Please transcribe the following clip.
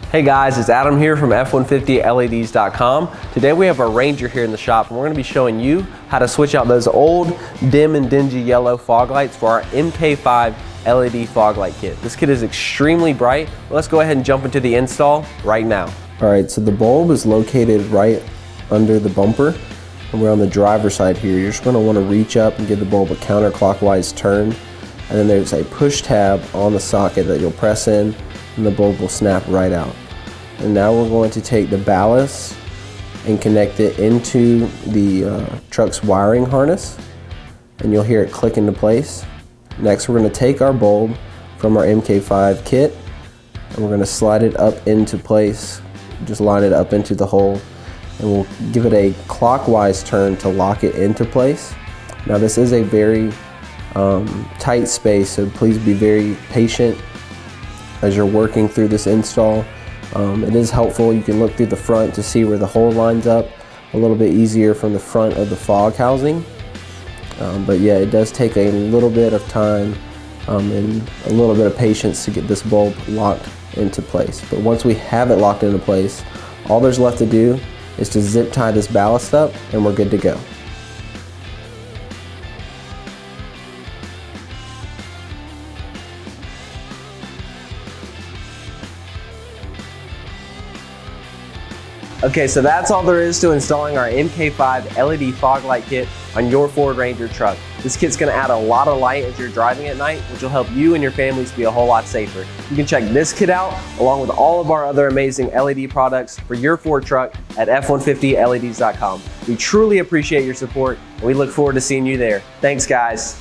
Hey guys, it's Adam here from F150LEDs.com. Today we have our Ranger here in the shop and we're going to be showing you how to switch out those old, dim and dingy yellow fog lights for our MK5 LED fog light kit. This kit is extremely bright. Let's go ahead and jump into the install right now. Alright, so the bulb is located right under the bumper and we're on the driver's side here. You're just going to want to reach up and give the bulb a counterclockwise turn, and then there's a push tab on the socket that you'll press in and the bulb will snap right out. And now we're going to take the ballast and connect it into the truck's wiring harness, and you'll hear it click into place. Next, we're going to take our bulb from our MK5 kit and we're going to slide it up into place. Just line it up into the hole and we'll give it a clockwise turn to lock it into place. Now this is a very tight space, so please be very patient as you're working through this install. It is helpful, you can look through the front to see where the hole lines up a little bit easier from the front of the fog housing. But yeah, it does take a little bit of time and a little bit of patience to get this bulb locked into place. But once we have it locked into place, all there's left to do is to zip tie this ballast up and we're good to go. Okay, so that's all there is to installing our MK5 LED fog light kit on your Ford Ranger truck. This kit's gonna add a lot of light as you're driving at night, which will help you and your families be a whole lot safer. You can check this kit out along with all of our other amazing LED products for your Ford truck at F150LEDs.com. We truly appreciate your support and we look forward to seeing you there. Thanks guys.